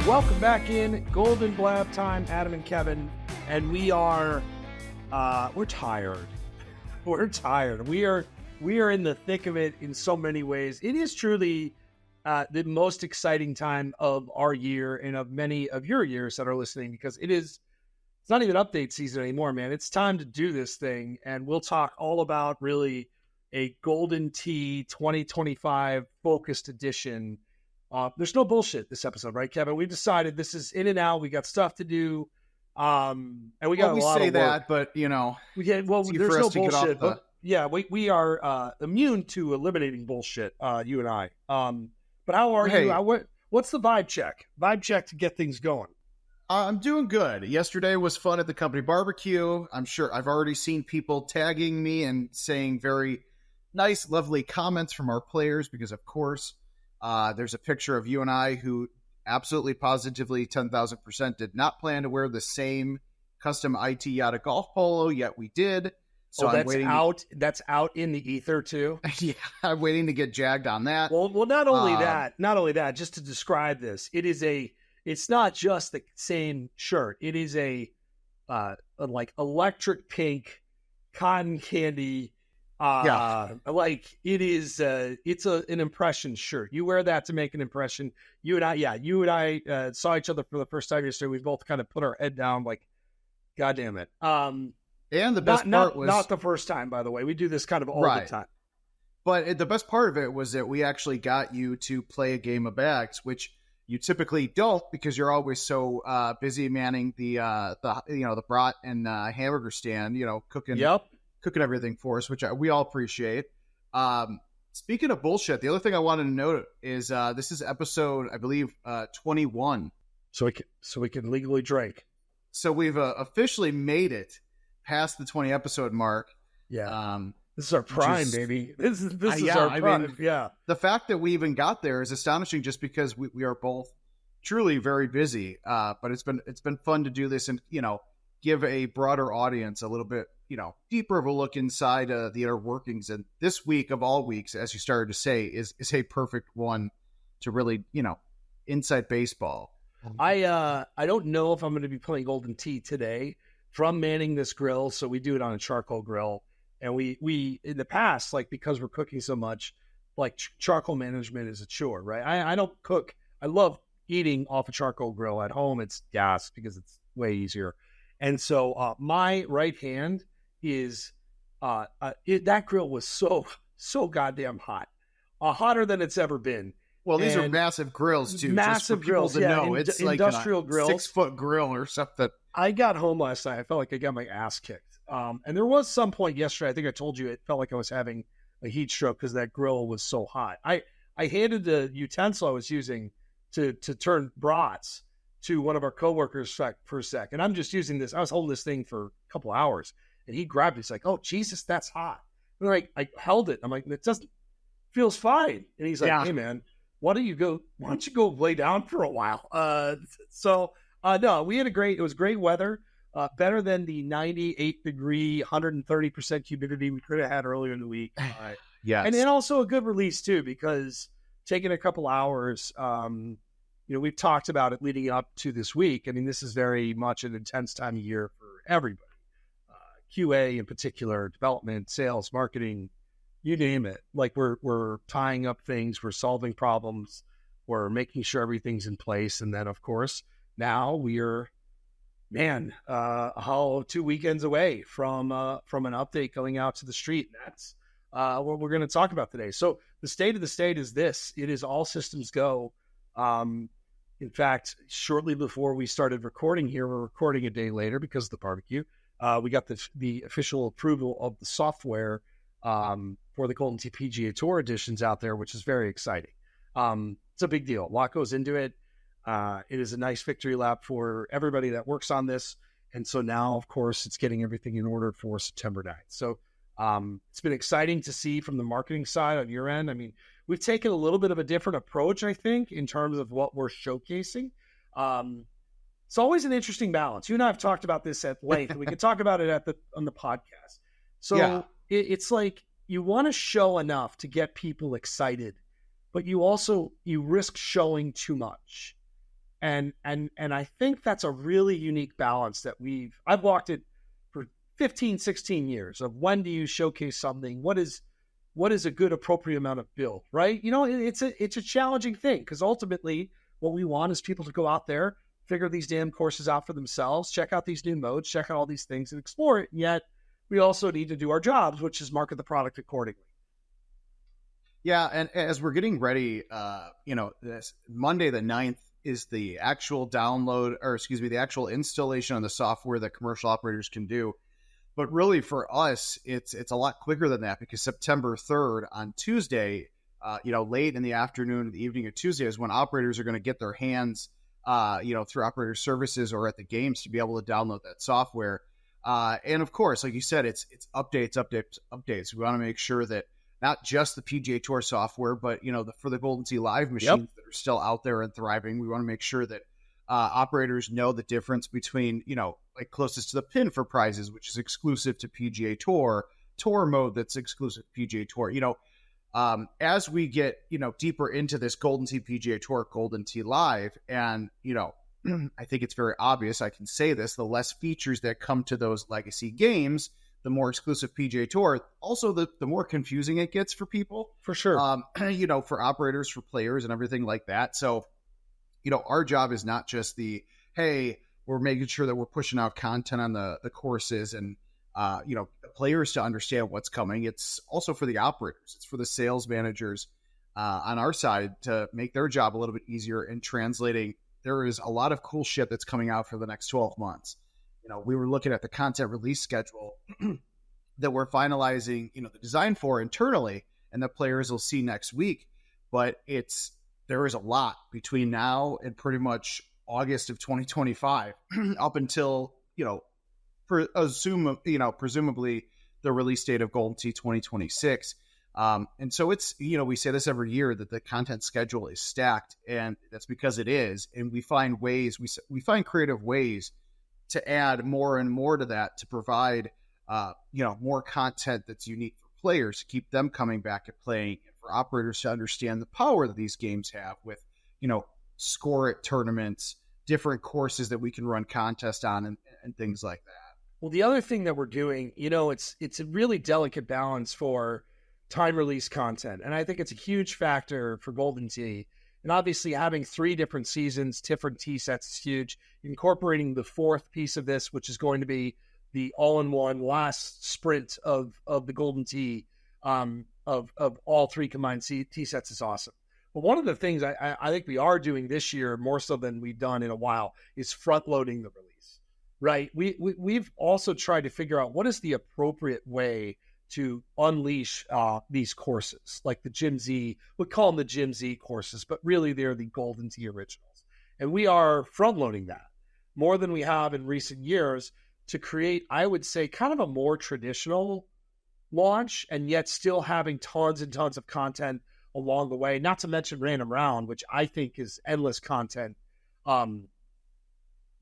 Welcome back in Golden Blab time, Adam and Kevin, and we are we're tired. We're tired. We are in the thick of it in so many ways. It is truly the most exciting time of our year and of many of your years that are listening, because it's not even update season anymore, man. It's time to do this thing, and we'll talk all about really a Golden Tee 2025 focused edition. There's no bullshit this episode, right, Kevin? We've decided this is in and out. We got stuff to do, and we got a lot of work. We say that, but there's no bullshit. But yeah, we are immune to eliminating bullshit. You and I. But how are you? What's the vibe check? Vibe check to get things going. I'm doing good. Yesterday was fun at the company barbecue. I'm sure I've already seen people tagging me and saying very nice, lovely comments from our players, because of course. There's a picture of you and I who absolutely positively 10,000% did not plan to wear the same custom IT Yada golf polo, yet we did. So I'm waiting. That's out in the ether too. Yeah, I'm waiting to get jagged on that. Well, not only that, just to describe this, it's not just the same shirt. It is a like electric pink cotton candy. Like it is, it's an impression shirt. You wear that to make an impression. You and I saw each other for the first time yesterday. We both kind of put our head down, like, God damn it. And the best part was not the first time, by the way. We do this kind of all the time. But the best part of it was that we actually got you to play a game of bags, which you typically don't, because you're always so busy manning the brat and hamburger stand, cooking. Yep. Cooking everything for us, which we all appreciate. Speaking of bullshit, the other thing I wanted to note is this is episode, I believe, 21. So we can legally drink. So we've officially made it past the 20 episode mark. Yeah. This is our prime, baby. This is our prime. Yeah. The fact that we even got there is astonishing, just because we are both truly very busy. But it's been fun to do this and give a broader audience a little bit deeper of a look inside the inner workings. And this week of all weeks, as you started to say, is a perfect one to really, inside baseball. I don't know if I'm going to be playing Golden Tee today from manning this grill. So we do it on a charcoal grill. And we in the past, like, because we're cooking so much, like charcoal management is a chore, right? I don't cook. I love eating off a charcoal grill. At home, it's gas because it's way easier. And so my right hand is that grill was so goddamn hot, hotter than it's ever been. Well, these are massive grills too. Massive grills, it's like industrial grills, 6-foot grill or something. I got home last night. I felt like I got my ass kicked. And there was some point yesterday, I think I told you, it felt like I was having a heat stroke because that grill was so hot. I handed the utensil I was using to turn brats to one of our coworkers for a sec. And I'm just using this. I was holding this thing for a couple hours, and he grabbed it. He's like, "Oh, Jesus, that's hot." And I held it. I'm like, "It doesn't, feels fine." And he's like, "Hey man, why don't you go lay down for a while?" No, we had it was great weather, better than the 98 degree, 130% humidity we could have had earlier in the week. Yes. And then also a good release too, because taking a couple hours, we've talked about it leading up to this week. I mean, this is very much an intense time of year for everybody. QA in particular, development, sales, marketing, you name it. Like we're tying up things, we're solving problems, we're making sure everything's in place. And then of course, now we are, 2 weekends away from an update going out to the street. And that's what we're going to talk about today. So the state of the state is this: it is all systems go. In fact, shortly before we started recording here, we're recording a day later because of the barbecue. We got the official approval of the software for the Golden Tee PGA Tour editions out there, which is very exciting. It's a big deal. A lot goes into it. It is a nice victory lap for everybody that works on this. And so now, of course, it's getting everything in order for September 9th. So it's been exciting to see from the marketing side on your end. I mean, we've taken a little bit of a different approach, I think, in terms of what we're showcasing. It's always an interesting balance. You and I have talked about this at length, and we can talk about it on the podcast. So it's like you want to show enough to get people excited, but you risk showing too much. And I think that's a really unique balance that I've walked it for 15, 16 years of when do you showcase something? What is a good appropriate amount of build, right? It's a challenging thing because ultimately what we want is people to go out there, figure these damn courses out for themselves, check out these new modes, check out all these things and explore it. And yet we also need to do our jobs, which is market the product accordingly. Yeah, and as we're getting ready, this Monday the 9th is the actual the actual installation on the software that commercial operators can do. But really for us, it's a lot quicker than that because September 3rd on Tuesday, late in the afternoon, the evening of Tuesday is when operators are going to get their hands, through operator services or at the games to be able to download that software. And of course, like you said, it's updates. We want to make sure that not just the PGA Tour software, but for the Golden Tee Live machines that are still out there and thriving, we want to make sure that operators know the difference between like closest to the pin for prizes, which is exclusive to PGA Tour mode that's exclusive to PGA Tour. As we get deeper into this Golden Tee PGA Tour, Golden Tee Live, and I think it's very obvious. I can say this: the less features that come to those legacy games, the more exclusive PGA Tour. Also, the more confusing it gets for people. For sure. For operators, for players, and everything like that. So, our job is not just hey, we're making sure that we're pushing out content on the courses and, the players to understand what's coming. It's also for the operators. It's for the sales managers on our side to make their job a little bit easier in translating. There is a lot of cool shit that's coming out for the next 12 months. We were looking at the content release schedule that we're finalizing, the design for internally, and the players will see next week. But there is a lot between now and pretty much August of 2025 up until, presumably the release date of Golden Tee 2026. And so it's, we say this every year that the content schedule is stacked, and that's because it is. And we find creative ways to add more and more to that to provide, more content that's unique for players to keep them coming back and playing, and for operators to understand the power that these games have with, score it tournaments, different courses that we can run contests on and things like that. Well, the other thing that we're doing, it's a really delicate balance for time release content. And I think it's a huge factor for Golden Tee. And obviously having 3 different seasons, different tee sets is huge. Incorporating the 4th piece of this, which is going to be the all-in-one last sprint of the Golden Tee, of all 3 combined tee sets is awesome. But one of the things I think we are doing this year, more so than we've done in a while, is front-loading the release, right? We've also tried to figure out what is the appropriate way to unleash these courses, like the Jim Z. We call them the Jim Z courses, but really they're the Golden Tee originals. And we are front-loading that more than we have in recent years to create, I would say, kind of a more traditional launch, and yet still having tons and tons of content along the way, not to mention Random Round, which I think is endless content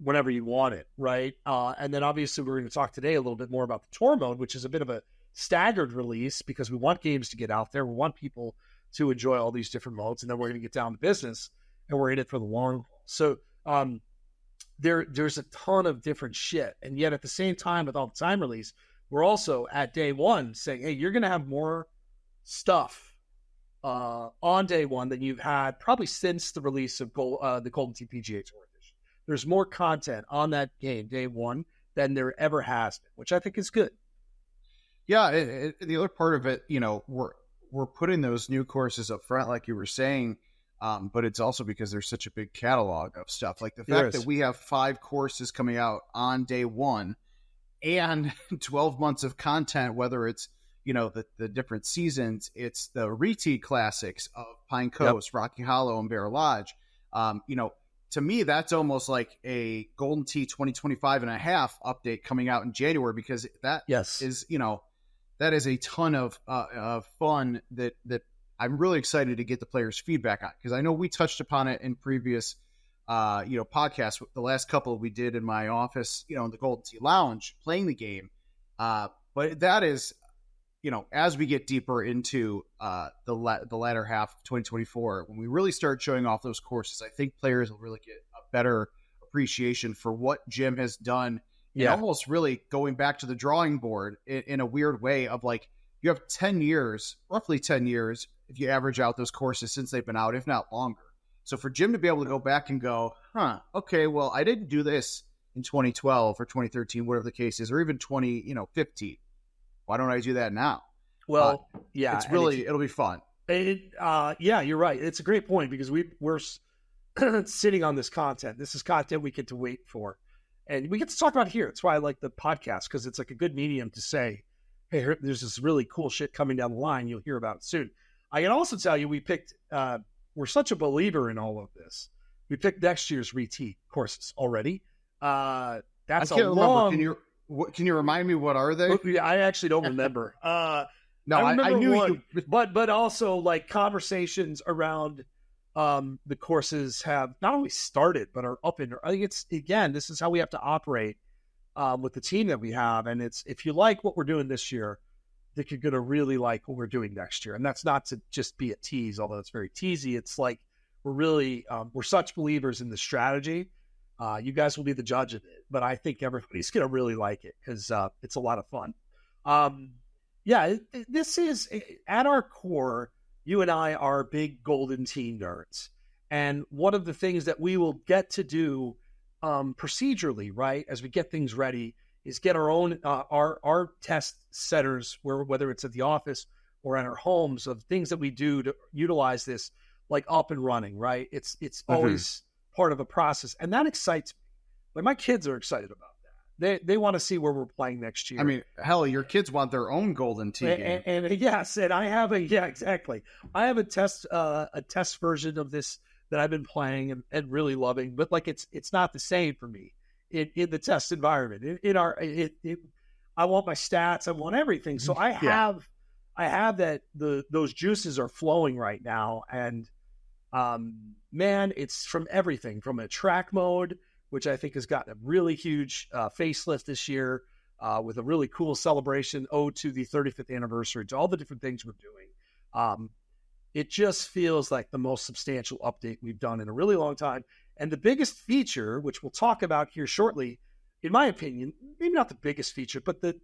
whenever you want it, right? And then obviously we're going to talk today a little bit more about the tour mode, which is a bit of a staggered release because we want games to get out there. We want people to enjoy all these different modes, and then we're going to get down to business, and we're in it for the long haul. So there's a ton of different shit. And yet at the same time, with all the time release, we're also at day one saying, hey, you're going to have more stuff on day one than you've had probably since the release of the Golden Tee PGA Tour Edition. There's more content on that game, day one, than there ever has been, which I think is good. Yeah, the other part of it, we're putting those new courses up front, like you were saying, but it's also because there's such a big catalog of stuff. Like the fact that we have 5 courses coming out on day one and 12 months of content, whether it's, the different seasons, it's the retee classics of Pine Coast, Rocky Hollow, and Bear Lodge. To me, that's almost like a Golden Tee 2025 and a half update coming out in January, because that is, that is a ton of fun that I'm really excited to get the players' feedback on, because I know we touched upon it in previous, podcasts. The last couple we did in my office, in the Golden Tee Lounge, playing the game. But that is, as we get deeper into the latter half of 2024, when we really start showing off those courses, I think players will really get a better appreciation for what Jim has done. And almost really going back to the drawing board in a weird way of like, you have 10 years, roughly 10 years, if you average out those courses since they've been out, if not longer. So for Jim to be able to go back and go, okay, well, I didn't do this in 2012 or 2013, whatever the case is, or even 2015. Why don't I do that now? Well, it's really, it'll be fun. You're right. It's a great point because we're sitting on this content. This is content we get to wait for. And we get to talk about it here. That's why I like the podcast, because it's like a good medium to say, hey, there's this really cool shit coming down the line. You'll hear about it soon. I can also tell you we picked, we're such a believer in all of this. We picked next year's RET courses already. That's a long... Can you remind me, what are they? I actually don't remember. No, I knew one, but also like conversations around the courses have not only started, but are up in. I think it's, again, this is how we have to operate with the team that we have. And it's, if you like what we're doing this year, I think you're going to really like what we're doing next year. And that's not to just be a tease, although it's very teasy. It's like, we're really, we're such believers in the strategy. You guys will be the judge of it, but I think everybody's going to really like it because it's a lot of fun. This is, at our core, you and I are big Golden Tee nerds. And one of the things that we will get to do procedurally, right, as we get things ready, is get our own, our test setters, whether it's at the office or at our homes, of things that we do to utilize this, like up and running, right? It's always part of a process. And that excites me. Like, my kids are excited about that. They want to see where we're playing next year. I mean, hell, your kids want their own Golden Tee game. And yes, and I have exactly. I have a test version of this that I've been playing and really loving, but like it's not the same for me in the test environment. I want my stats, I want everything. So I have that those juices are flowing right now, and man, it's from everything from a track mode, which I think has gotten a really huge facelift this year, with a really cool celebration ode to the 35th anniversary, to all the different things we're doing. It just feels like the most substantial update we've done in a really long time. And the biggest feature, which we'll talk about here shortly, in my opinion, maybe not the biggest feature, but the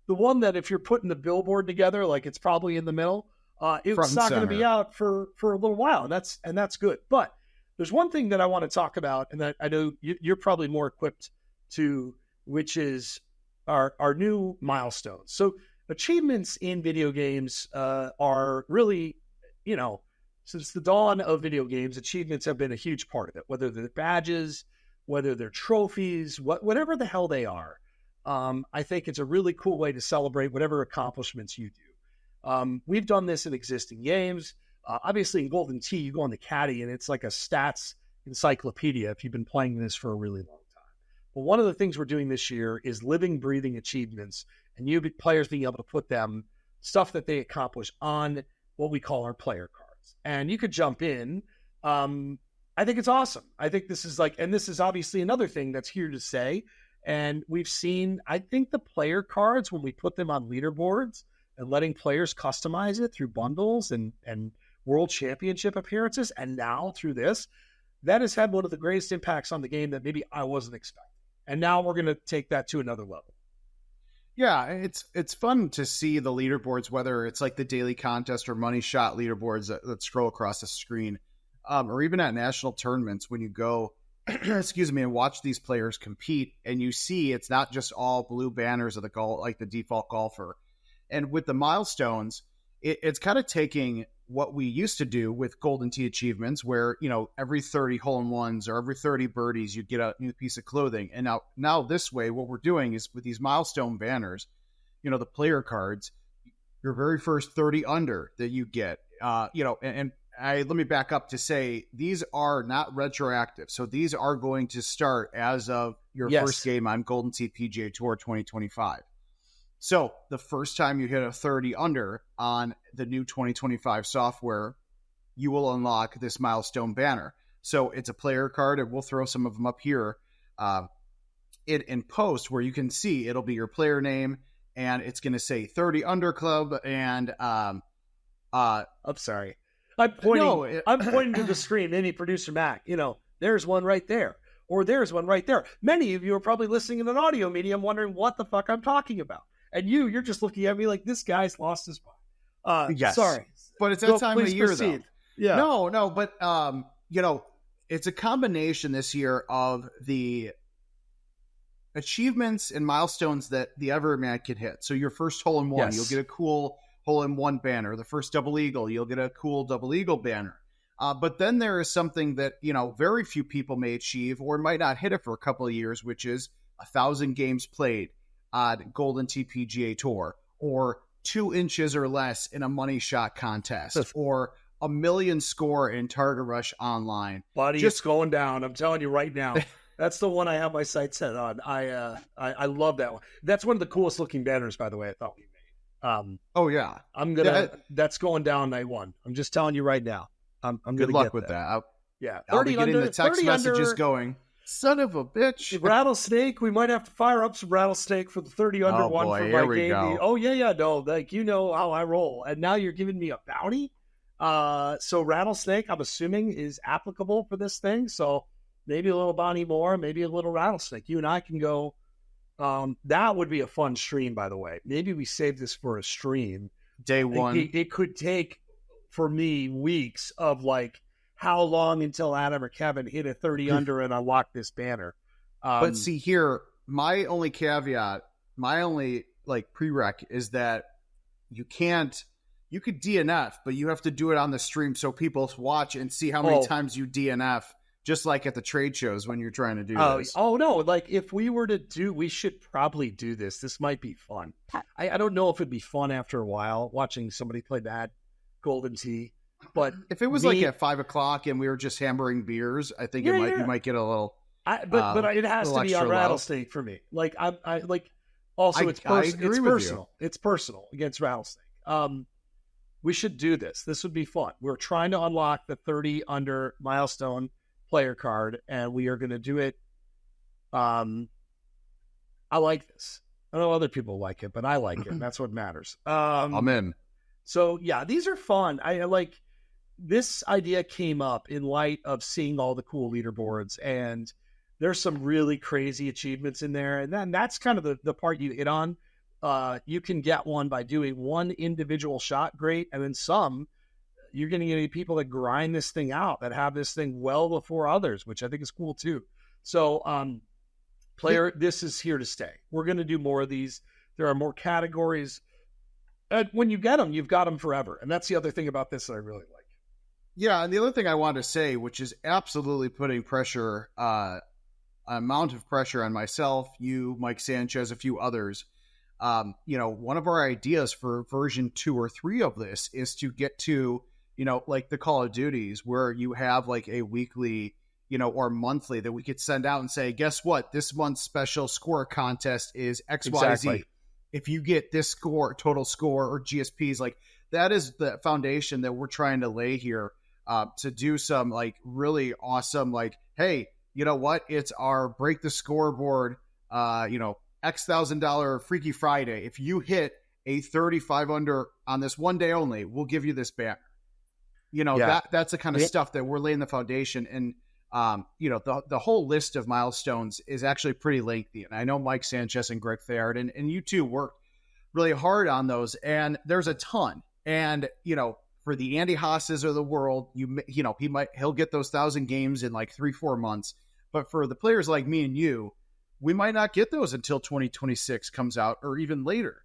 one that if you're putting the billboard together, like it's probably in the middle, it's not going to be out for a little while. And that's good. But there's one thing that I want to talk about, and that I know you're probably more equipped to, which is our new milestones. So achievements in video games are really, since the dawn of video games, achievements have been a huge part of it, whether they're badges, whether they're trophies, whatever the hell they are. I think it's a really cool way to celebrate whatever accomplishments you do. We've done this in existing games. Obviously, in Golden Tee, you go on the Caddy, and it's like a stats encyclopedia if you've been playing this for a really long time. But one of the things we're doing this year is living, breathing achievements, and players being able to put them, stuff that they accomplish, on what we call our player cards. And you could jump in. I think it's awesome. I think this is and this is obviously another thing that's here to stay. And we've seen, I think the player cards, when we put them on leaderboards and letting players customize it through bundles and World Championship appearances, and now through this, that has had one of the greatest impacts on the game that maybe I wasn't expecting. And now we're going to take that to another level. Yeah, it's fun to see the leaderboards, whether it's like the daily contest or money shot leaderboards that scroll across the screen, or even at national tournaments when you go, and watch these players compete, and you see it's not just all blue banners of the default golfer. And with the milestones, it's kind of taking what we used to do with Golden Tee achievements, where, every 30 hole-in-ones or every 30 birdies, you'd get a new piece of clothing. And now this way, what we're doing is with these milestone banners, the player cards, your very first 30 under that you get, let me back up to say these are not retroactive. So these are going to start as of your first game on Golden Tee PGA Tour 2025. So the first time you hit a 30 under on the new 2025 software, you will unlock this milestone banner. So it's a player card, and we'll throw some of them up here in post, where you can see it'll be your player name, and it's going to say 30 under club. And I'm sorry. I'm pointing to the screen. Maybe producer Mac, there's one right there. or there's one right there. Many of you are probably listening in an audio medium wondering what the fuck I'm talking about. And you're just looking at me like this guy's lost his mind. Yes. Sorry. But it's that time of year, proceed. though. Yeah. No, but, it's a combination this year of the achievements and milestones that the Everman can hit. So your first hole-in-one, you'll get a cool hole-in-one banner. The first double eagle, you'll get a cool double eagle banner. But then there is something that, very few people may achieve or might not hit it for a couple of years, which is 1,000 games played on Golden Tee PGA Tour, or 2 inches or less in a money shot contest, or 1 million score in Target Rush Online. Buddy, it's going down. I'm telling you right now. That's the one I have my sights set on. I love that one. That's one of the coolest looking banners, by the way, I thought we made. Oh yeah. That's going down night one. I'm just telling you right now. I'm good luck with that. I'll be getting the text messages going. Son of a bitch. Rattlesnake. We might have to fire up some rattlesnake for the 30 under one boy, for my game. Go. Oh yeah. No, like, how I roll. And now you're giving me a bounty. So rattlesnake, I'm assuming, is applicable for this thing. So maybe a little bounty more, maybe a little rattlesnake. You and I can go. That would be a fun stream, by the way. Maybe we save this for a stream. Day one. It could take, for me, weeks of like, how long until Adam or Kevin hit a 30 under and unlock this banner? But see here, my only caveat, my only prereq is that you could DNF, but you have to do it on the stream so people watch and see how many times you DNF, just like at the trade shows when you're trying to do this. Oh no, if we were to we should probably do this. This might be fun. I don't know if it'd be fun after a while watching somebody play that Golden Tee. But if it was at 5 o'clock and we were just hammering beers, I think you might get a little. But it has to be on rattlesnake for me. It's personal. It's personal against rattlesnake. We should do this. This would be fun. We're trying to unlock the 30 under milestone player card, and we are going to do it. I like this. I know other people like it, but I like it. That's what matters. I'm in. So yeah, these are fun. I like. This idea came up in light of seeing all the cool leaderboards, and there's some really crazy achievements in there. And then that's kind of the part you hit on. You can get one by doing one individual shot, great. And then you're going to get people that grind this thing out, that have this thing well before others, which I think is cool too. So this is here to stay. We're going to do more of these. There are more categories. And when you get them, you've got them forever. And that's the other thing about this that I really like. Yeah, and the other thing I wanted to say, which is absolutely putting pressure, amount of pressure on myself, you, Mike Sanchez, a few others. One of our ideas for version 2 or 3 of this is to get to, the Call of Duties, where you have a weekly, or monthly that we could send out and say, guess what? This month's special score contest is XYZ. Exactly. If you get this score, total score, or GSPs, that is the foundation that we're trying to lay here. To do some really awesome, hey, you know what? It's our break the scoreboard, $X,000 Freaky Friday. If you hit a 35 under on this one day only, we'll give you this banner. That's the kind of stuff that we're laying the foundation. And, the whole list of milestones is actually pretty lengthy. And I know Mike Sanchez and Greg Thaird and you two worked really hard on those. And there's a ton. And, for the Andy Haas's of the world, he'll get those 1,000 games in 3-4 months. But for the players like me and you, we might not get those until 2026 comes out or even later.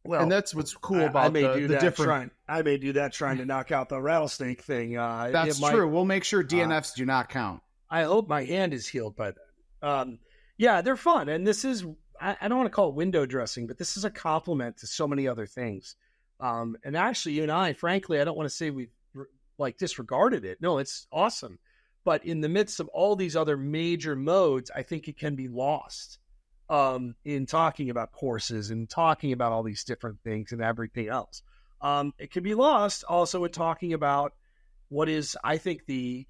Well, and that's what's cool about the different. I may do that trying to knock out the rattlesnake thing. That's true. We'll make sure DNFs do not count. I hope my hand is healed by then. Yeah, they're fun, and this is. I don't want to call it window dressing, but this is a compliment to so many other things. And actually, you and I, frankly, I don't want to say we've disregarded it. No, it's awesome. But in the midst of all these other major modes, I think it can be lost in talking about courses and talking about all these different things and everything else. It can be lost also in talking about what is, I think, the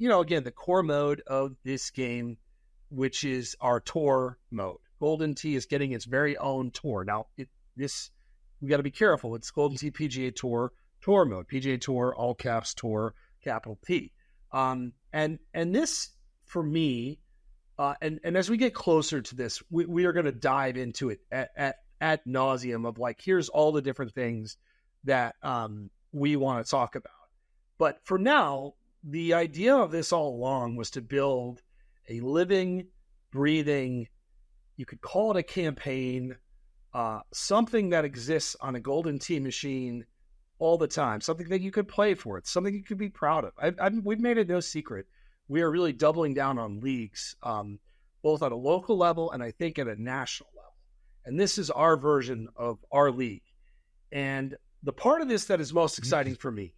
core mode of this game, which is our tour mode. Golden Tee is getting its very own tour. Now, we got to be careful. It's Golden Tee PGA Tour mode. PGA Tour, all caps Tour, capital T. And this, for me, And as we get closer to this, we are going to dive into it at nauseum of like, here's all the different things that we want to talk about. But for now, the idea of this all along was to build a living, breathing, you could call it a campaign, something that exists on a Golden Tee machine all the time, something that you could play for. It's something you could be proud of. We've made it no secret. We are really doubling down on leagues, both at a local level and I think at a national level. And this is our version of our league. And the part of this that is most exciting for me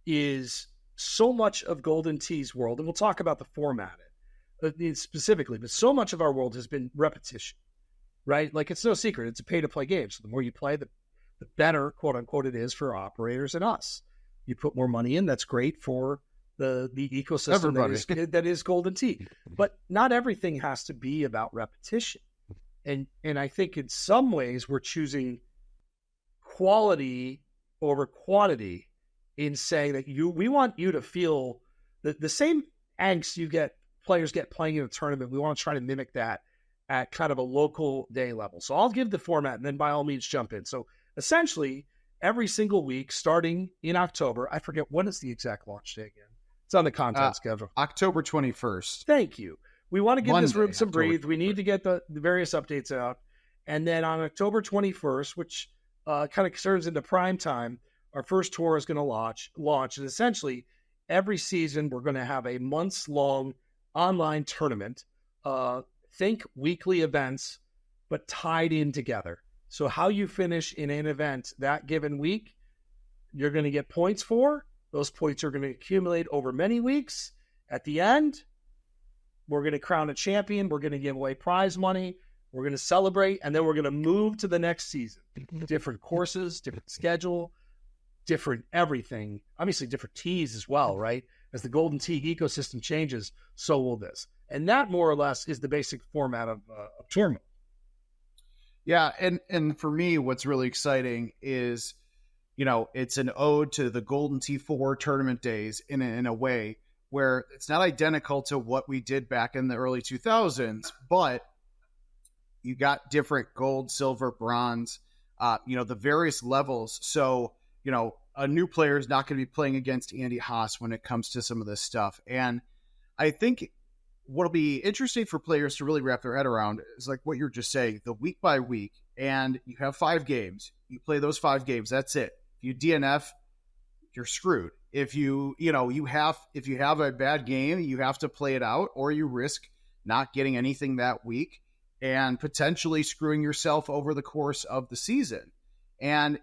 is so much of Golden Tee's world, and we'll talk about the format specifically, but so much of our world has been repetition, right? Like, it's no secret. It's a pay-to-play game. So the more you play, the better, quote-unquote, it is for operators and us. You put more money in, that's great for the ecosystem that is Golden Tee. But not everything has to be about repetition. And I think in some ways we're choosing quality over quantity in saying that we want you to feel the same angst players get playing in a tournament. We want to try to mimic that at kind of a local day level. So I'll give the format and then by all means jump in. So essentially every single week starting in October, I forget when is the exact launch day again. It's on the content schedule. October 21st. Thank you. We want to give this room some breathe. 21st. We need to get the various updates out. And then on October 21st, which kind of turns into prime time, our first tour is going to launch. And essentially, every season, we're going to have a months-long online tournament. Think weekly events, but tied in together. So how you finish in an event that given week, you're going to get points for. Those points are going to accumulate over many weeks. At the end, we're going to crown a champion. We're going to give away prize money. We're going to celebrate, and then we're going to move to the next season. Different courses, different schedule, different everything. Obviously, different tees as well, right? As the Golden Tee ecosystem changes, so will this. And that, more or less, is the basic format of tournament. Yeah, and for me, what's really exciting is, it's an ode to the Golden Tee 4 tournament days in a way where it's not identical to what we did back in the early 2000s, but you got different gold, silver, bronze, the various levels. So, a new player is not going to be playing against Andy Haas when it comes to some of this stuff. And I think what'll be interesting for players to really wrap their head around is like what you're just saying, the week by week, and you have 5 games. You play those 5 games. That's it. If you DNF, you're screwed. If you have a bad game, you have to play it out, or you risk not getting anything that week and potentially screwing yourself over the course of the season. And,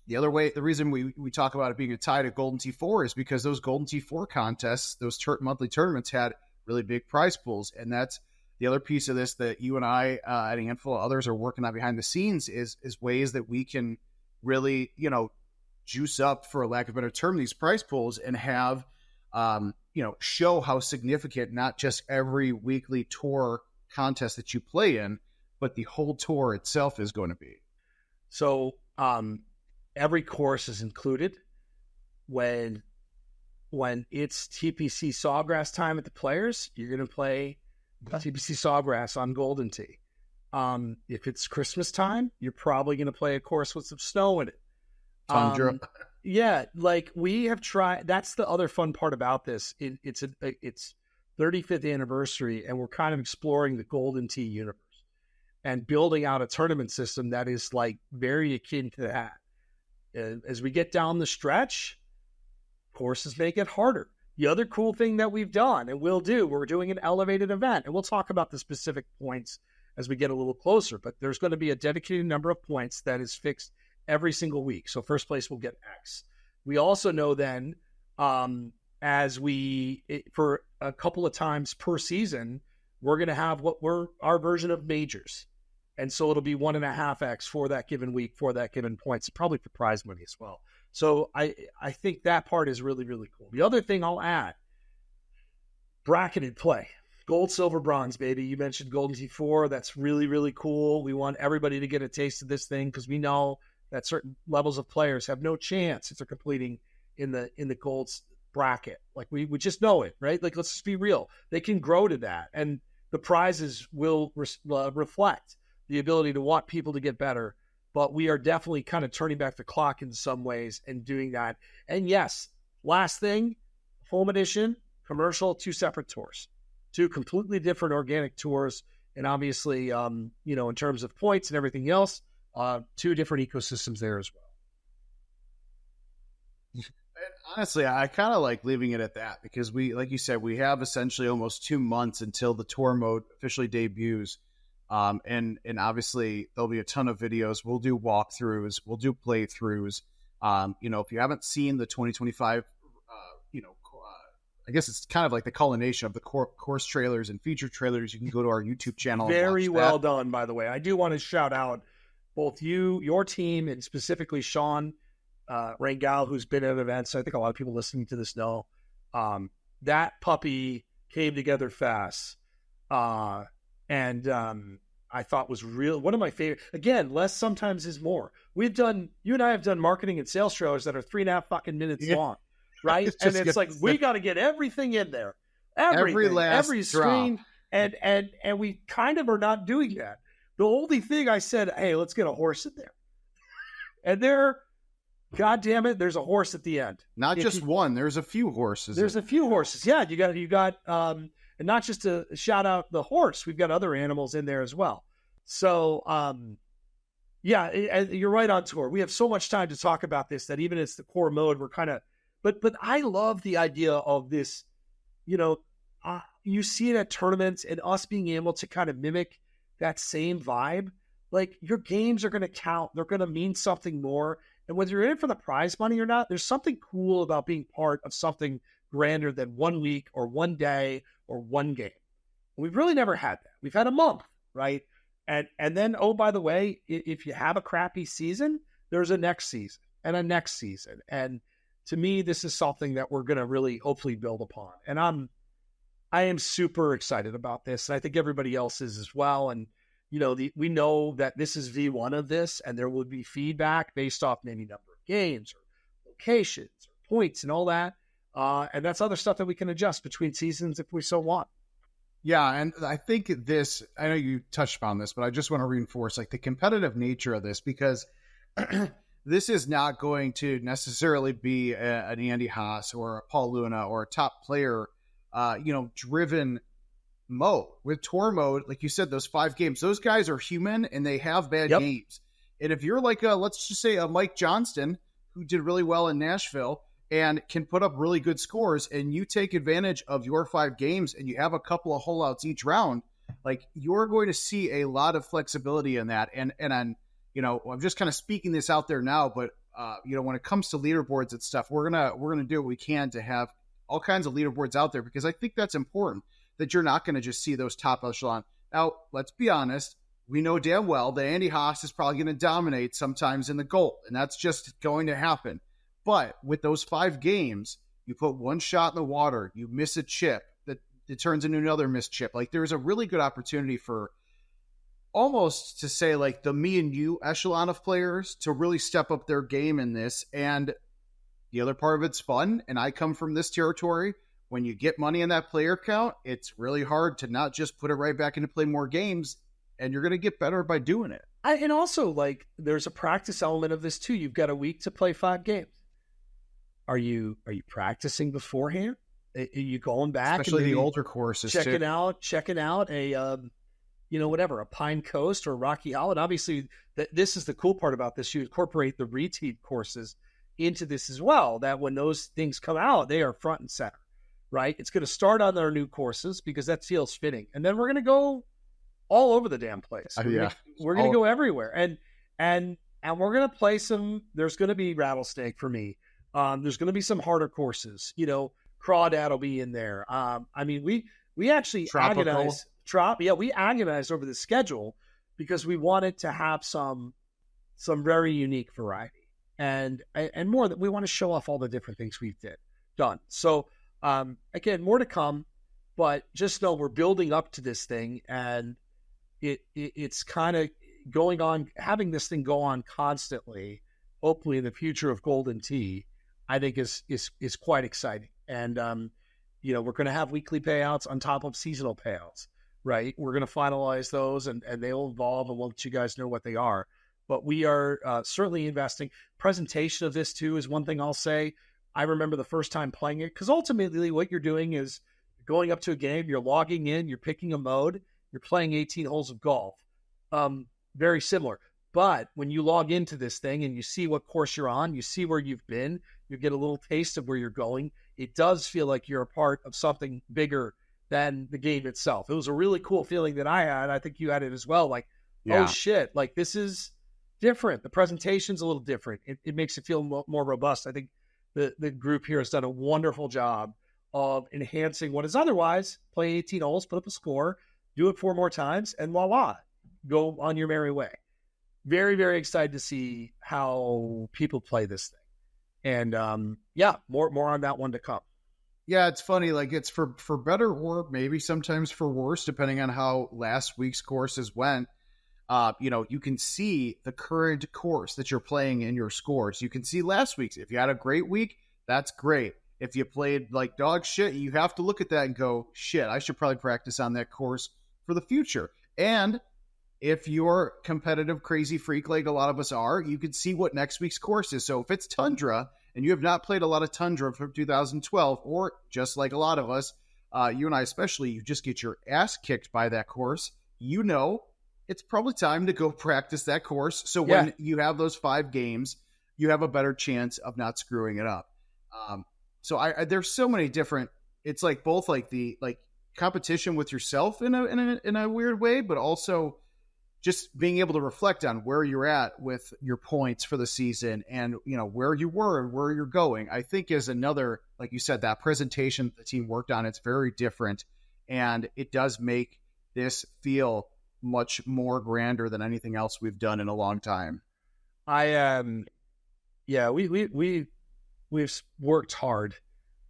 the reason we talk about it being a tie to Golden Tee 4 is because those Golden Tee 4 contests, those monthly tournaments had really big prize pools. And that's the other piece of this that you and I and a handful of others are working on behind the scenes is ways that we can really, juice up, for a lack of a better term, these prize pools and have, show how significant not just every weekly tour contest that you play in, but the whole tour itself is going to be. So every course is included. When it's TPC Sawgrass time at the Players, you're going to play TPC Sawgrass on Golden Tee. If it's Christmas time, you're probably going to play a course with some snow in it. Tundra. Yeah, like we have tried. That's the other fun part about this. It's 35th anniversary, and we're kind of exploring the Golden Tee universe and building out a tournament system that is like very akin to that. As we get down the stretch, courses make it harder. The other cool thing that we've done and we're doing an elevated event, and we'll talk about the specific points as we get a little closer, but there's going to be a dedicated number of points that is fixed every single week. So first place will get X. We also know then, for a couple of times per season, we're going to have our version of majors. And so it'll be 1.5X for that given week, for that given points, probably for prize money as well. So I think that part is really, really cool. The other thing I'll add, bracketed play. Gold, silver, bronze, baby. You mentioned Golden Tee 4. That's really, really cool. We want everybody to get a taste of this thing because we know that certain levels of players have no chance if they're completing in the gold bracket. Like we just know it, right? Like, let's just be real. They can grow to that, and the prizes will reflect the ability to want people to get better. But we are definitely kind of turning back the clock in some ways and doing that. And yes, last thing, home edition, commercial, 2 separate tours, 2 completely different organic tours. And obviously, in terms of points and everything else, 2 different ecosystems there as well. Honestly, I kind of like leaving it at that because like you said, we have essentially almost 2 months until the tour mode officially debuts. And obviously there'll be a ton of videos. We'll do walkthroughs. We'll do playthroughs. If you haven't seen the 2025, I guess it's kind of like the culmination of the course trailers and feature trailers. You can go to our YouTube channel. Very well done, by the way. I do want to shout out both you, your team, and specifically Sean Rangal, who's been at events. I think a lot of people listening to this know. That puppy came together fast. And I thought was real. One of my favorite, again, less sometimes is more. You and I have done marketing and sales trailers that are 3.5 fucking minutes long, right? It's like, we got to get everything in there. Every screen. And we kind of are not doing that. The only thing I said, hey, let's get a horse in there. And God damn it, there's a horse at the end. Not just one, there's a few horses. There's a few horses. Yeah, you got and not just to shout out the horse, we've got other animals in there as well. So, you're right on tour. We have so much time to talk about this that even it's the core mode, we're kind of, but I love the idea of this, you see it at tournaments and us being able to kind of mimic that same vibe. Like, your games are going to count. They're going to mean something more. And whether you're in it for the prize money or not, there's something cool about being part of something grander than 1 week or 1 day or 1 game. We've really never had that. We've had a month, right? And then, oh, by the way, if you have a crappy season, there's a next season and a next season. And to me, this is something that we're going to really hopefully build upon. And I am super excited about this. And I think everybody else is as well. And, we know that this is V1 of this, and there will be feedback based off maybe number of games or locations or points and all that. And that's other stuff that we can adjust between seasons if we so want. Yeah, and I think I know you touched upon this, but I just want to reinforce like the competitive nature of this, because this is not going to necessarily be an Andy Haas or a Paul Luna or a top player, driven mode. With tour mode, like you said, those 5 games, those guys are human and they have bad games. And if you're like let's just say a Mike Johnston who did really well in Nashville and can put up really good scores, and you take advantage of your 5 games and you have a couple of holeouts each round, like, you're going to see a lot of flexibility in that. And I'm just kind of speaking this out there now, but when it comes to leaderboards and stuff, we're gonna do what we can to have all kinds of leaderboards out there, because I think that's important, that you're not going to just see those top echelon. Now, let's be honest. We know damn well that Andy Haas is probably going to dominate sometimes in the gold, and that's just going to happen. But with those 5 games, you put 1 shot in the water, you miss a chip, that it turns into another missed chip. Like, there's a really good opportunity for almost to say like the me and you echelon of players to really step up their game in this. And the other part of it's fun. And I come from this territory. When you get money in that player count, it's really hard to not just put it right back into play more games, and you're going to get better by doing it. And also, like, there's a practice element of this too. You've got a week to play 5 games. Are you practicing beforehand? Are you going back, especially the older courses, checking out a a Pine Coast or Rocky Hollow? Obviously, this is the cool part about this. You incorporate the reteed courses into this as well. That when those things come out, they are front and center. Right? It's going to start on our new courses because that feels fitting. And then we're going to go all over the damn place. We're going to go everywhere. And we're going to play there's going to be Rattlesnake for me. There's going to be some harder courses. Crawdad will be in there. We actually agonize. We agonized over the schedule because we wanted to have some very unique variety. And more that we want to show off all the different things we've done. So, again, more to come, but just know we're building up to this thing, and it's kind of going on, having this thing go on constantly, hopefully in the future of Golden Tee, I think is quite exciting. And, we're going to have weekly payouts on top of seasonal payouts, right? We're going to finalize those and they'll evolve, and we'll let you guys know what they are. But we are certainly investing. Presentation of this, too, is one thing I'll say. I remember the first time playing it, because ultimately what you're doing is going up to a game, you're logging in, you're picking a mode, you're playing 18 holes of golf. Very similar. But when you log into this thing and you see what course you're on, you see where you've been, you get a little taste of where you're going. It does feel like you're a part of something bigger than the game itself. It was a really cool feeling that I had. I think you had it as well. Like, oh shit, like this is different. The presentation's a little different. It makes it feel more robust. I think the group here has done a wonderful job of enhancing what is otherwise play 18 holes, put up a score, do it 4 more times, and voila, go on your merry way. Very, very excited to see how people play this thing. And more on that one to come. Yeah, it's funny. Like, it's for better or maybe sometimes for worse, depending on how last week's courses went. You can see the current course that you're playing in your scores. You can see last week's. If you had a great week, that's great. If you played like dog shit, you have to look at that and go, shit, I should probably practice on that course for the future. And if you're competitive crazy freak like a lot of us are, you can see what next week's course is. So if it's Tundra and you have not played a lot of Tundra from 2012, or just like a lot of us, you and I especially, you just get your ass kicked by that course, it's probably time to go practice that course. So when you have those 5 games, you have a better chance of not screwing it up. So there's so many different, it's like both like the competition with yourself in a weird way, but also just being able to reflect on where you're at with your points for the season and, where you were and where you're going, I think is another, like you said, that presentation the team worked on. It's very different, and it does make this feel much more grander than anything else we've done in a long time. We've worked hard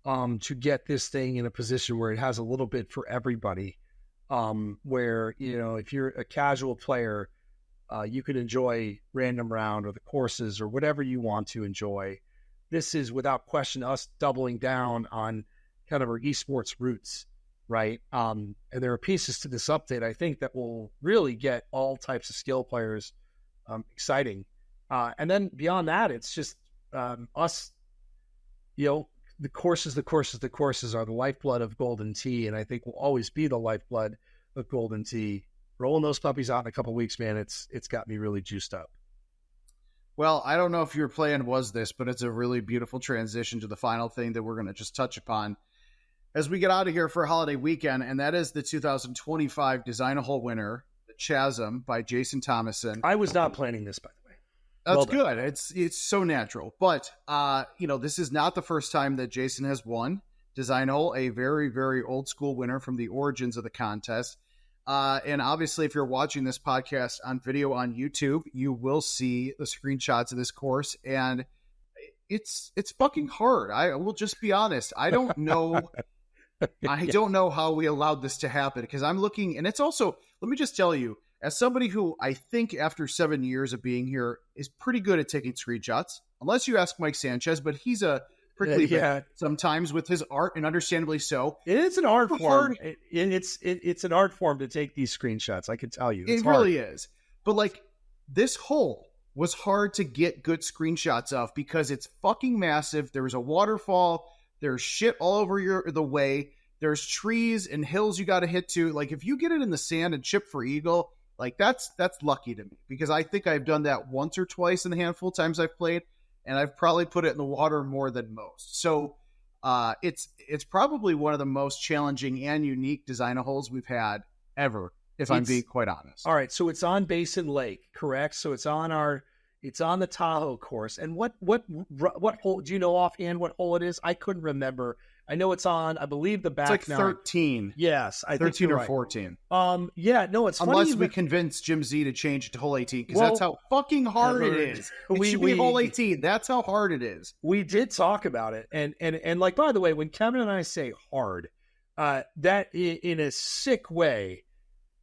to get this thing in a position where it has a little bit for everybody. Where, if you're a casual player, you could enjoy Random Round or the courses or whatever you want to enjoy. This is without question us doubling down on kind of our esports roots, right? And there are pieces to this update, I think, that will really get all types of skill players exciting. And then beyond that, it's just us, the courses are the lifeblood of Golden Tee, and I think will always be the lifeblood of Golden Tee. Rolling those puppies out in a couple of weeks, man, it's got me really juiced up. Well, I don't know if your plan was this, but it's a really beautiful transition to the final thing that we're going to just touch upon as we get out of here for a holiday weekend, and that is the 2025 Design a Hole winner, the Chasm by Jason Thomason. I was not planning this, by the way. That's good. It's so natural. But, this is not the first time that Jason has won Design Hole, a very, very old school winner from the origins of the contest. And obviously, if you're watching this podcast on video on YouTube, you will see the screenshots of this course. And it's fucking hard. I will just be honest. I don't know. I don't know how we allowed this to happen, because I'm looking, and it's also, let me just tell you, as somebody who I think after 7 years of being here is pretty good at taking screenshots, unless you ask Mike Sanchez, but he's a prickly bit sometimes with his art, and understandably so. It is an art form. It's an art form to take these screenshots. I can tell you. It really is. But like, this hole was hard to get good screenshots of because it's fucking massive. There's a waterfall. There's shit all over the way. There's trees and hills you got to hit to. Like, if you get it in the sand and chip for eagle, like that's lucky to me, because I think I've done that once or twice in the handful of times I've played, and I've probably put it in the water more than most. So it's probably one of the most challenging and unique design holes we've had ever, if I'm being quite honest. All right, so it's on Basin Lake, correct? So it's on the Tahoe course. And what hole, do you know offhand what hole it is? I couldn't remember. I know it's on, I believe, the back. It's like 13. Yes, I think 13 or right. 14. It's funny. Unless we convince Jim Z to change it to hole 18, because that's how fucking hard it is. It should be hole 18. That's how hard it is. We did talk about it, and like, by the way, when Kevin and I say hard, that in a sick way,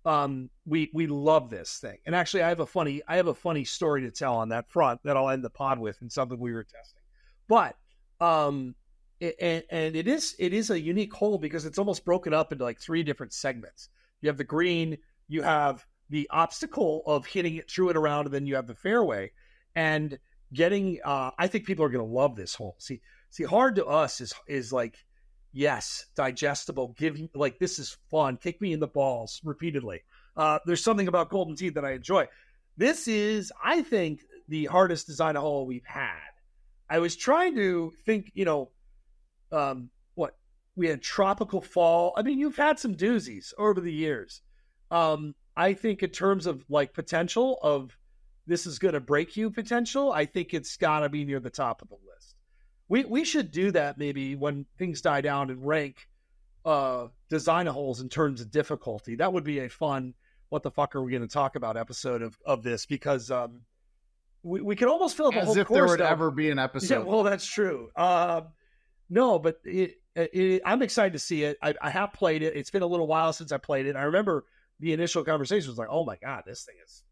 we love this thing. And actually, I have a funny story to tell on that front that I'll end the pod with, and something we were testing. But and it is a unique hole because it's almost broken up into like 3 different segments. You have the green, you have the obstacle of hitting it through and around, and then you have the fairway. And getting, I think people are going to love this hole. See, hard to us is like, yes, digestible. Like, this is fun. Kick me in the balls repeatedly. There's something about Golden Tee that I enjoy. This is, I think, the hardest design hole we've had. I was trying to think, what we had tropical fall. I mean, you've had some doozies over the years. I think in terms of like potential of this is going to break you potential, I think it's got to be near the top of the list. We should do that maybe when things die down and rank design holes in terms of difficulty. That would be a fun, what the fuck are we going to talk about episode of this, because we could almost fill up a whole course. As if there would ever be an episode. Yeah, well, that's true. No, but I'm excited to see it. I have played it. It's been a little while since I played it. I remember the initial conversation was like, "Oh my god, this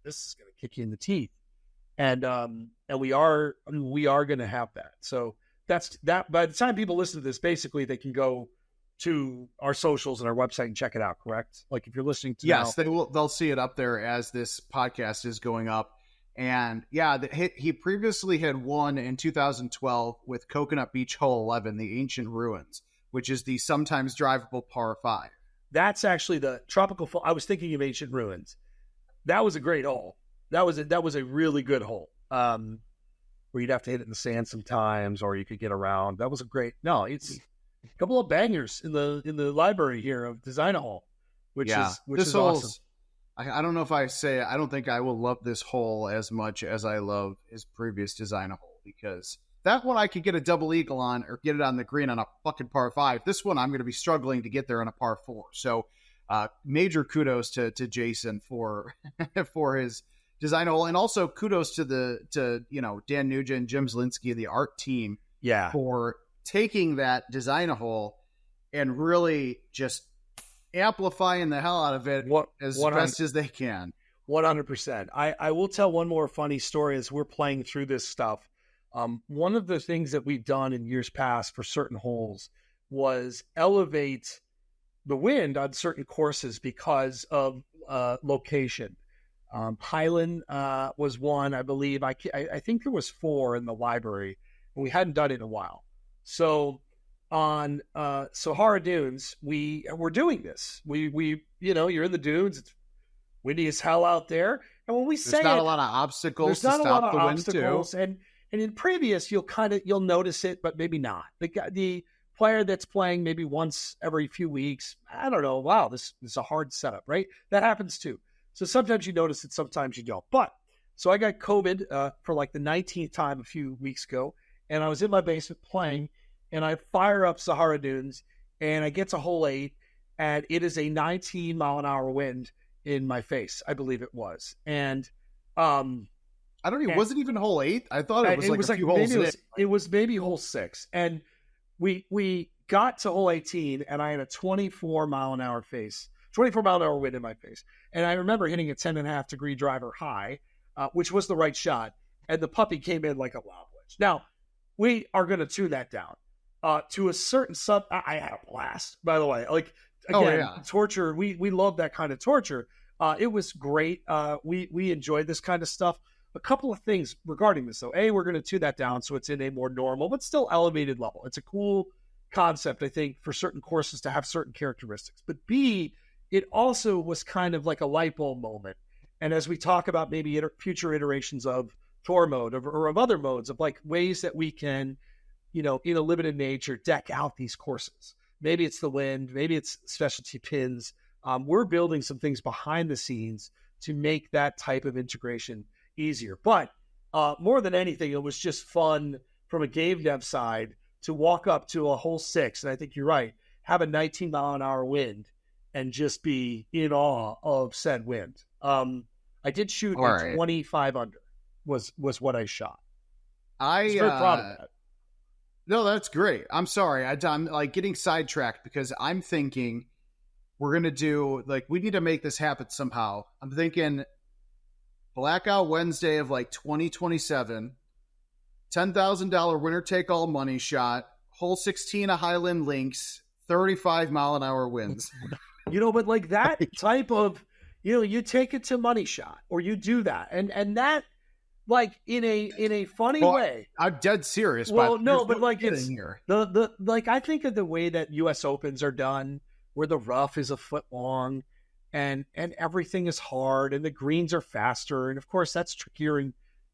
is going to kick you in the teeth," and we are going to have that. So that's that. By the time people listen to this, basically they can go to our socials and our website and check it out. Correct? Like if you're listening to they'll see it up there as this podcast is going up. And yeah, he previously had won in 2012 with Coconut Beach Hole 11, the Ancient Ruins, which is the sometimes drivable par 5. That's actually the tropical fall. I was thinking of Ancient Ruins. That was a great hole. That was a really good hole. Where you'd have to hit it in the sand sometimes, or you could get around. That was a great. No, it's a couple of bangers in the library here of design hole, which is awesome. I don't know if I say I don't think I will love this hole as much as I love his previous design hole, because that one I could get a double eagle on or get it on the green on a fucking par 5. This one I'm going to be struggling to get there on a par 4. So major kudos to Jason for for his design hole, and also kudos to Dan Nugent, Jim Zielinski, the art team, for taking that design hole and really just amplifying the hell out of it as best as they can. 100%. I will tell one more funny story as we're playing through this stuff. One of the things that we've done in years past for certain holes was elevate the wind on certain courses because of location. Highland was one, I believe. I think there was 4 in the library, and we hadn't done it in a while. So on Sahara Dunes, we're doing this. We you're in the dunes. It's windy as hell out there, and when we say there's not a lot of obstacles to stop the wind too. And in previous, you'll notice it, but maybe not. The player that's playing maybe once every few weeks, I don't know. Wow, this is a hard setup, right? That happens too. So sometimes you notice it, sometimes you don't. But so I got COVID for like the 19th time a few weeks ago, and I was in my basement playing. And I fire up Sahara Dunes, and I get to hole 8, and it is a 19-mile-an-hour wind in my face, I believe it was. And I don't even. Was it even hole 8? I thought it was a few holes in. It was maybe hole 6, and we got to hole 18, and I had a 24-mile-an-hour wind in my face. And I remember hitting a 10.5-degree driver high, which was the right shot, and the puppy came in like a lob wedge. Now we are going to tune that down. To a certain I had a blast, by the way. Like, again, torture. We love that kind of torture. It was great. We enjoyed this kind of stuff. A couple of things regarding this, though. A, we're going to tune that down so it's in a more normal, but still elevated level. It's a cool concept, I think, for certain courses to have certain characteristics. But B, it also was kind of like a light bulb moment. And as we talk about maybe future iterations of tour mode or of other modes, of like ways that we can, in a limited nature, deck out these courses. Maybe it's the wind, maybe it's specialty pins. We're building some things behind the scenes to make that type of integration easier. But more than anything, it was just fun from a game dev side to walk up to a hole 6, and I think you're right, have a 19-mile-an-hour wind and just be in awe of said wind. I did shoot a 25 under was what I shot. I was very proud of that. No, that's great. I'm sorry. I'm like getting sidetracked because I'm thinking we're going to do, like, we need to make this happen somehow. I'm thinking Blackout Wednesday of like 2027, $10,000 winner take all money shot, hole 16 of Highland Links, 35-mile-an-hour winds. But like that type of, you take it to money shot, or you do that, and that, like, in a funny way. I'm dead serious. Well, no, but like it's here. The like, I think of the way that U.S. Opens are done, where the rough is a foot long, and everything is hard, and the greens are faster, and of course that's trickier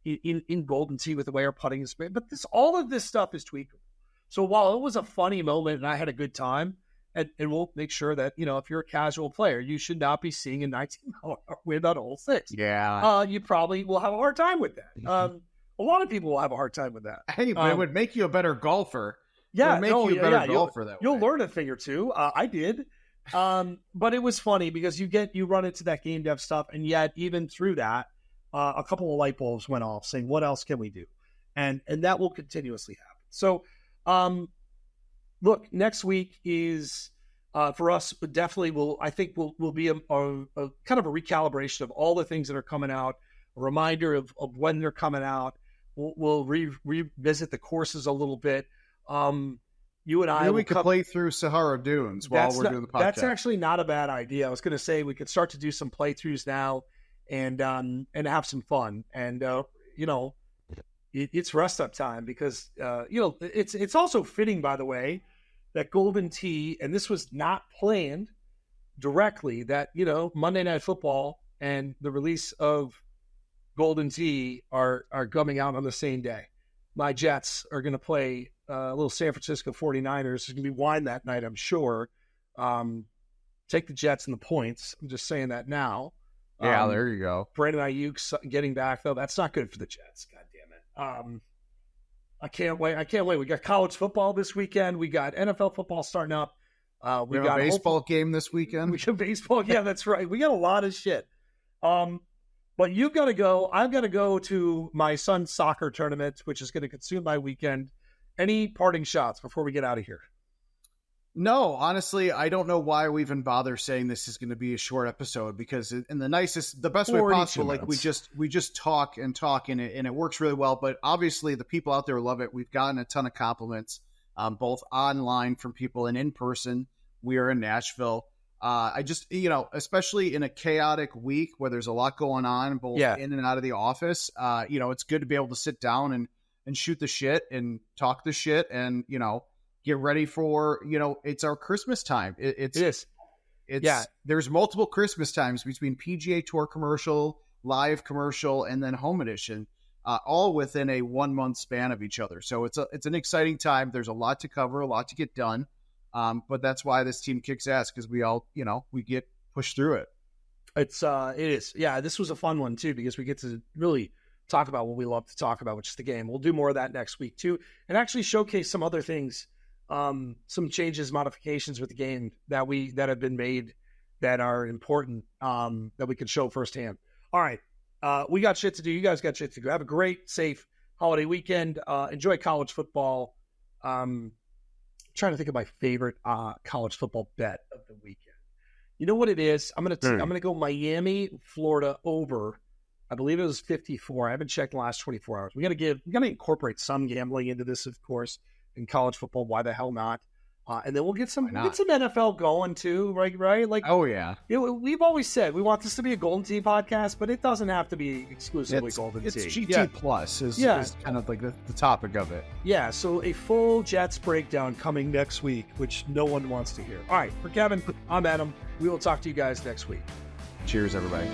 in Golden Tee with the way our putting is made. But all of this stuff is tweakable. So while it was a funny moment and I had a good time, and we'll make sure that, if you're a casual player, you should not be seeing a 19-mile-an-hour wind on hole 6. Yeah. You probably will have a hard time with that. A lot of people will have a hard time with that. Hey, but it would make you a better golfer. Yeah. It would make you a better golfer that way. You'll learn a thing or two. I did. But it was funny because you run into that game dev stuff, and yet even through that, a couple of light bulbs went off saying, what else can we do? And that will continuously happen. So, look, next week is, for us, definitely will be a kind of a recalibration of all the things that are coming out, a reminder of when they're coming out. We'll revisit the courses a little bit. You and I, we could play through Sahara Dunes while we're doing the podcast. That's actually not a bad idea. I was going to say we could start to do some playthroughs now and have some fun. And it's rest up time because it's also fitting, by the way, that Golden Tee, and this was not planned directly, that Monday Night Football and the release of Golden Tee are coming out on the same day. My Jets are going to play a little San Francisco 49ers. There's going to be wine that night, I'm sure. Take the Jets and the points. I'm just saying that now. Yeah, there you go. Brandon Ayuk getting back, though. That's not good for the Jets. God damn it. I can't wait. We got college football this weekend. We got NFL football starting up. We got a baseball game this weekend. We got baseball. Yeah, that's right. We got a lot of shit. But you've got to go. I've got to go to my son's soccer tournament, which is going to consume my weekend. Any parting shots before we get out of here? No, honestly, I don't know why we even bother saying this is going to be a short episode, because in the best way possible, like we just talk, and it works really well. But obviously the people out there love it. We've gotten a ton of compliments, both online from people and in person. We are in Nashville. I just, especially in a chaotic week where there's a lot going on, both in and out of the office, it's good to be able to sit down and shoot the shit and talk the shit and, get ready for, it's our Christmas time. It is. There's multiple Christmas times between PGA Tour commercial, live commercial, and then home edition, all within a 1 month span of each other. So it's an exciting time. There's a lot to cover, a lot to get done. But that's why this team kicks ass, because we all, we get pushed through it. It is. Yeah, this was a fun one too, because we get to really talk about what we love to talk about, which is the game. We'll do more of that next week too, and actually showcase some other things, some changes, modifications with the game that have been made that are important, that we can show firsthand. All right. We got shit to do. You guys got shit to do. Have a great, safe holiday weekend. Enjoy college football. Trying to think of my favorite college football bet of the weekend. You know what it is? I'm gonna go Miami, Florida over. I believe it was 54. I haven't checked the last 24 hours. We gotta incorporate some gambling into this, of course, in college football. Why the hell not? And then we'll get some NFL going too, right? Like, oh yeah. We've always said we want this to be a Golden Tee podcast, but it doesn't have to be exclusively Golden Tee. It's GT Plus is kind of like the topic of it. Yeah, so a full Jets breakdown coming next week, which no one wants to hear. All right, for Kevin, I'm Adam. We will talk to you guys next week. Cheers, everybody.